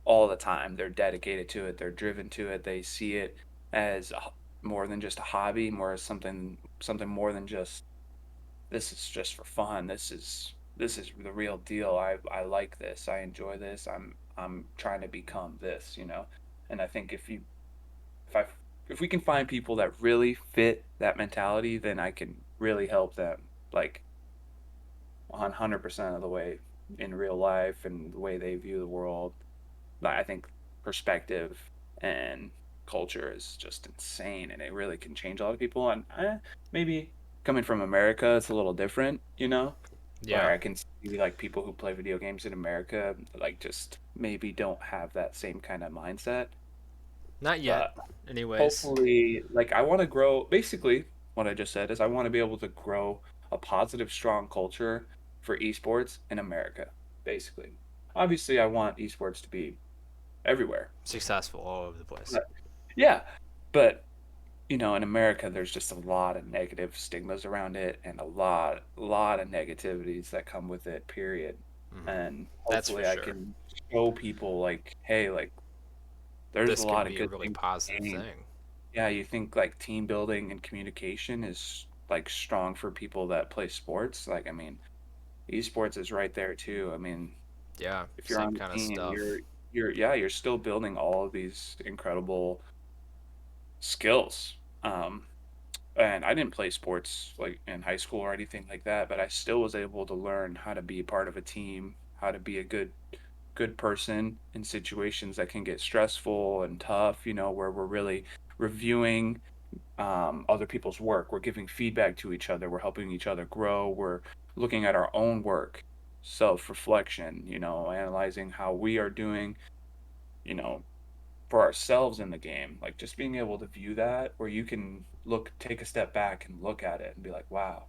all the time. They're dedicated to it. They're driven to it. They see it as more than just a hobby, more as something more than just, this is just for fun. This is the real deal. I like this. I enjoy this. I'm trying to become this. And I think if I if we can find people that really fit that mentality, then I can really help them like 100% of the way in real life and the way they view the world. But I think perspective and culture is just insane, and it really can change a lot of people. And maybe coming from America, it's a little different, Yeah, where I can see like people who play video games in America, like just maybe don't have that same kind of mindset. not yet, But anyways. hopefully, like I want to grow. Basically, what I just said is I want to be able to grow a positive, strong culture for esports in America. Basically, obviously, I want esports to be everywhere. Successful all over the place. But, yeah, but in America, there's just a lot of negative stigmas around it, and a lot of negativities that come with it. Period. Hmm. And That's for hopefully, I sure. can show people like, hey, like there's a This can lot of be a good really things positive in the game. thing. Yeah, you think like team building and communication is like strong for people that play sports. Like, I mean, esports is right there too. I mean, Yeah, if you're same on kind a of team, stuff. you're still building all of these incredible skills. And I didn't play sports like in high school or anything like that, but I still was able to learn how to be part of a team, how to be a good person in situations that can get stressful and tough, where we're really reviewing other people's work. We're giving feedback to each other. We're helping each other grow. We're looking at our own work, self reflection, analyzing how we are doing, you know, for ourselves in the game. Like just being able to view that where you can take a step back and look at it and be like, wow,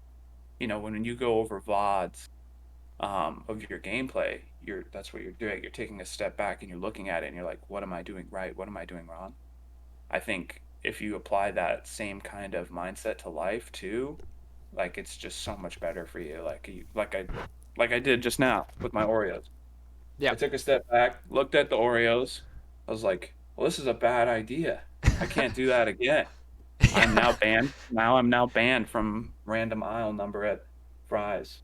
when you go over VODs of your gameplay, that's what you're doing. You're taking a step back and you're looking at it and you're like, what am I doing right? What am I doing wrong? I think if you apply that same kind of mindset to life too, like it's just so much better for you. Like I did just now with my Oreos. Yeah. I took a step back, looked at the Oreos. I was like, well, this is a bad idea. I can't do that again. I'm Yeah. now banned. Now I'm now banned from random aisle number at Fry's.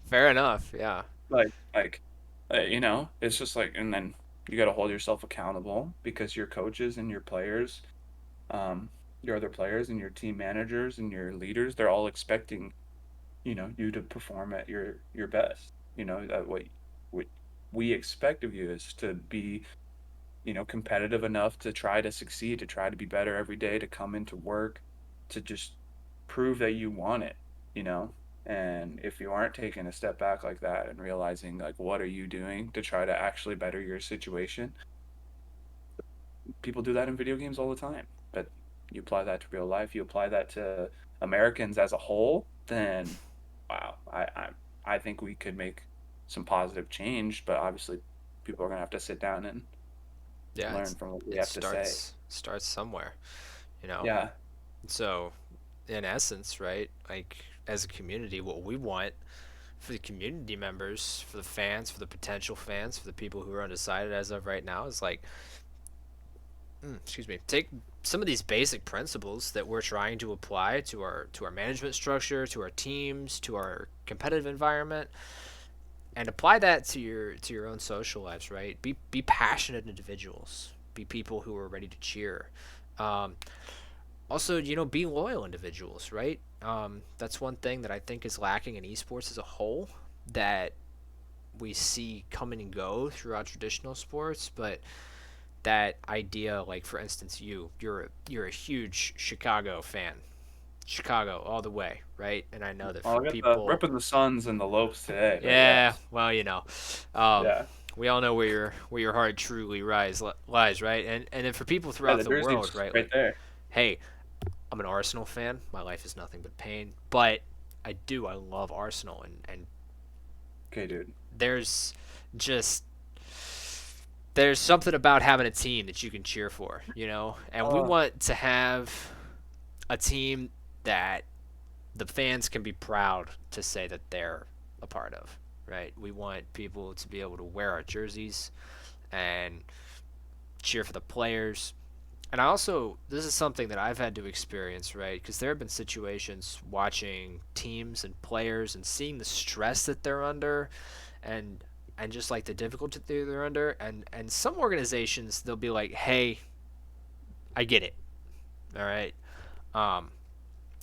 Fair enough. Yeah. It's just like, and then you got to hold yourself accountable because your coaches and your players, um, your other players and your team managers and your leaders, they're all expecting, you to perform at your best. That what we expect of you is to be, competitive enough to try to succeed, to try to be better every day, to come into work, to just prove that you want it, you know? And if you aren't taking a step back like that and realizing like what are you doing to try to actually better your situation, people do that in video games all the time. But you apply that to real life, you apply that to Americans as a whole, then wow, I think we could make some positive change, but obviously people are gonna have to sit down and Yeah, learn from what we it have to say. starts somewhere, you know. Yeah. So, in essence, right, like as a community, what we want for the community members, for the fans, for the potential fans, for the people who are undecided as of right now, is like, excuse me, take some of these basic principles that we're trying to apply to our management structure, to our teams, to our competitive environment, and apply that to your own social lives. Right? Be passionate individuals. Be people who are ready to cheer. Um, Also, be loyal individuals, right? That's one thing that I think is lacking in esports as a whole that we see come and go throughout traditional sports, but that idea, like for instance, you're a huge Chicago fan, Chicago all the way, right? And I know that Well, for I got the people, ripping the Suns and the Lopes today, but yeah, yes. well, um, Yeah. we all know where your heart truly lies, right? And then for people Yeah, throughout the the world, jersey's right? right Like, there. hey, I'm an Arsenal fan. My life is nothing but pain. But I love Arsenal, and Okay, dude. there's just there's something about having a team that you can cheer for, And we Oh, want to have a team that the fans can be proud to say that they're a part of, right? We want people to be able to wear our jerseys and cheer for the players. And I also, this is something that I've had to experience, right? Because there have been situations watching teams and players and seeing the stress that they're under, and just like the difficulty they're under, and some organizations they'll be like, "Hey, I get it, all right." Um,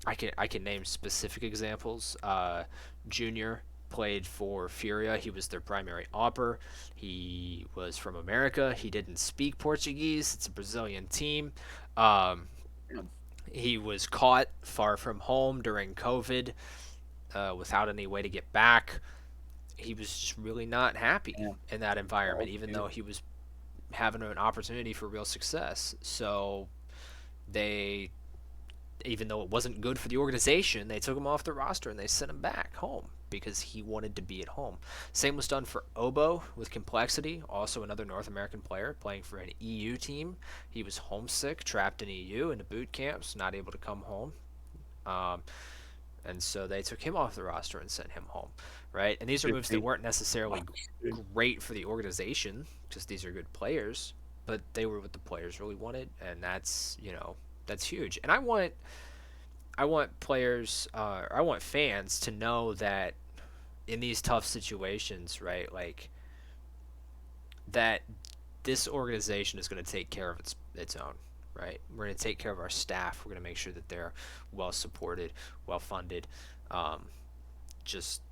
I can name specific examples. Junior played for Furia. He was their primary opper. He was from America. He didn't speak Portuguese. It's a Brazilian team. Um, damn. he was caught far from home during COVID without any way to get back. He was just really not happy Damn. in that environment, Oh, even though dude. he was having an opportunity for real success. So they even though it wasn't good for the organization, they took him off the roster and they sent him back home because he wanted to be at home. Same was done for Obo with Complexity, also another North American player playing for an EU team. He was homesick, trapped in EU in the boot camps, not able to come home. Um, and so they took him off the roster and sent him home, right? And these are Good moves that feet. weren't necessarily Dude. great for the organization because these are good players, but they were what the players really wanted, and that's huge. And I want players, I want fans to know that in these tough situations, right, like that this organization is going to take care of its own, right? We're going to take care of our staff. We're going to make sure that they're well supported, well funded, um, just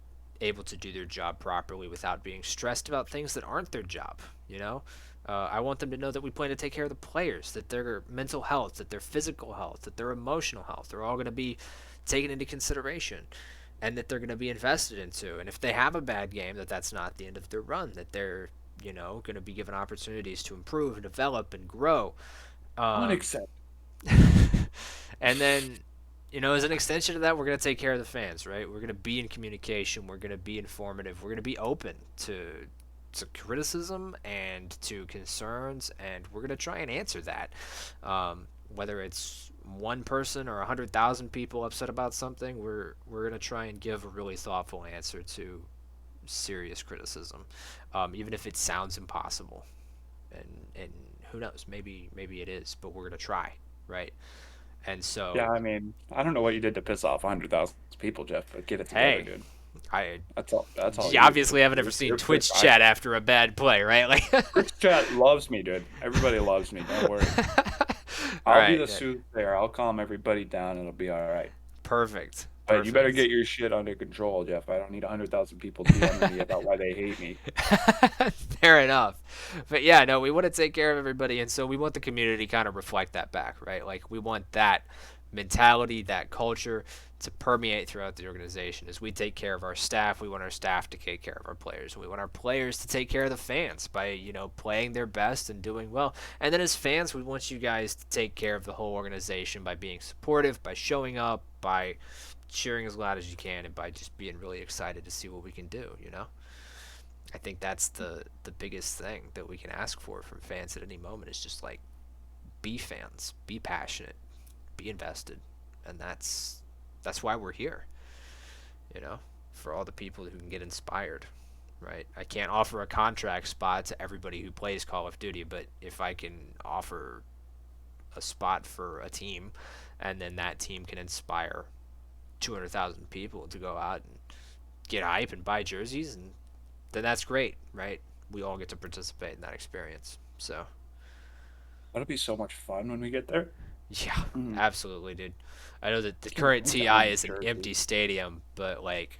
able to do their job properly without being stressed about things that aren't their job. You know, I want them to know that we plan to take care of the players, that their mental health, that their physical health, that their emotional health, they're all going to be taken into consideration, and that they're going to be invested into. And if they have a bad game, that's not the end of their run. That they're going to be given opportunities to improve and develop and grow. Um, Unacceptable. and then, as an extension of that, we're going to take care of the fans, right? We're going to be in communication. We're going to be informative. We're going to be open to criticism and to concerns, and we're going to try and answer that. Whether it's one person or 100,000 people upset about something, we're going to try and give a really thoughtful answer to serious criticism, even if it sounds impossible. And who knows? Maybe it is, but we're going to try, right? And Yeah, so, I mean, I don't know what you did to piss off 100,000 people, Jeff, but get it together, hey, dude. I That's all. That's all you you, obviously dude. haven't ever seen You're Twitch pissed. chat after a bad play, right? Like, Twitch chat loves me, dude. Everybody loves me. Don't worry. all I'll be right, the yeah, soothsayer. I'll calm everybody down. It'll be all right. perfect, But you better perfect. get your shit under control, Jeff. I don't need 100,000 people DMing me about why they hate me. Fair enough. But yeah, no, we want to take care of everybody, and so we want the community kind of reflect that back, right? Like we want that mentality, that culture to permeate throughout the organization. As we take care of our staff, we want our staff to take care of our players. We want our players to take care of the fans by, playing their best and doing well. And then as fans, we want you guys to take care of the whole organization by being supportive, by showing up, by cheering as loud as you can, and by just being really excited to see what we can do, I think that's the biggest thing that we can ask for from fans at any moment is just like be fans, be passionate, be invested, and that's why we're here. You know, for all the people who can get inspired. Right? I can't offer a contract spot to everybody who plays Call of Duty, but if I can offer a spot for a team, and then that team can inspire 200,000 people to go out and get hype and buy jerseys, and then that's great, right? We all get to participate in that experience. So, That'll be so much fun when we get there. yeah, Mm. absolutely, dude. I know that the Can't current wait to TI own a is an jersey. empty stadium, but like,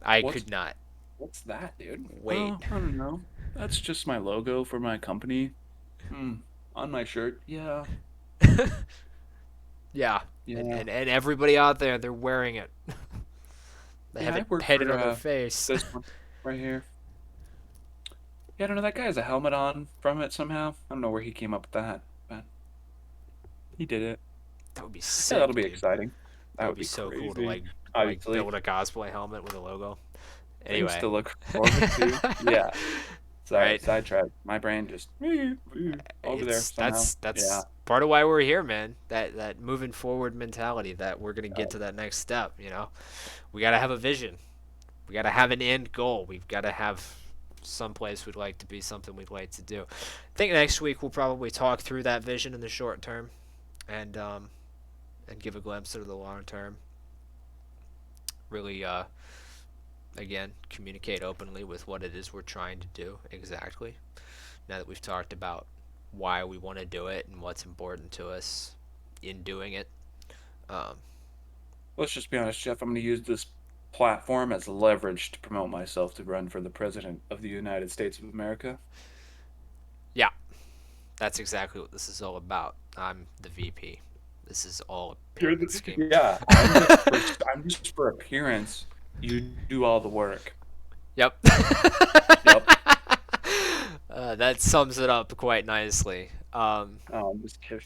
I What's could not what's that, dude? wait. Oh, I don't know. That's just my logo for my company. Hmm. On my shirt. Yeah. Yeah, Yeah. and everybody out there, they're wearing it. They Yeah, have I it work painted for on their face. this one right here. Yeah, I don't know. That guy has a helmet on from it somehow. I don't know where he came up with that, but he did it. That would be Yeah, that'll sick, be dude. exciting. That That would would be be so cool to crazy. like Obviously, build a cosplay helmet with a logo. things Anyway. to look forward to. Yeah. Sorry, Right? sidetrack. My brain just over there It's somehow. Yeah. that's part of why we're here, man. That moving forward mentality that we're gonna get Uh, to that next step. You know, we gotta have a vision. We gotta have an end goal. We've gotta have some place we'd like to be, something we'd like to do. I think next week we'll probably talk through that vision in the short term, and give a glimpse into the long term. Really, again, communicate openly with what it is we're trying to do exactly. Now that we've talked about why we want to do it and what's important to us in doing it. Um, let's just be honest, Jeff. I'm going to use this platform as leverage to promote myself to run for the president of the United States of America. yeah, that's exactly what this is all about. I'm the VP. This is all a You're pyramid scheme. yeah. I'm just for appearance. You do all the work. Yep. Yep. That sums it up quite nicely. Oh, I'm just kidding.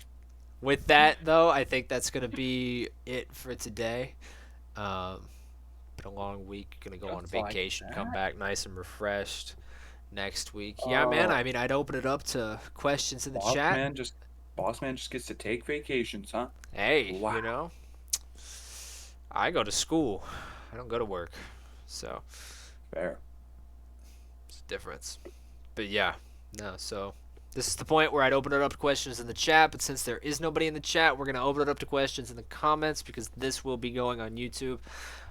With that, though, I think that's going to be it for today. Um, been a long week. Gonna go on Just like vacation, come that. back nice and refreshed next week. Yeah, man. Oh, I mean, I'd open it up to questions in the boss chat. man just boss man just gets to take vacations, huh? Hey, Wow. I go to school. I don't go to work, so Fair. it's a difference. But yeah, no. So this is the point where I'd open it up to questions in the chat. But since there is nobody in the chat, we're gonna open it up to questions in the comments because this will be going on YouTube.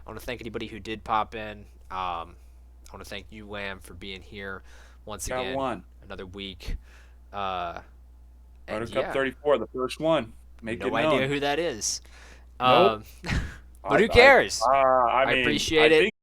I want to thank anybody who did pop in. I want to thank you, Lamb, for being here once Got again. one. Another week. Uh, and Buttercup yeah, 34, the first one. Make it no idea known. who that is. Nope. Um, but who cares? I I mean, I appreciate it. think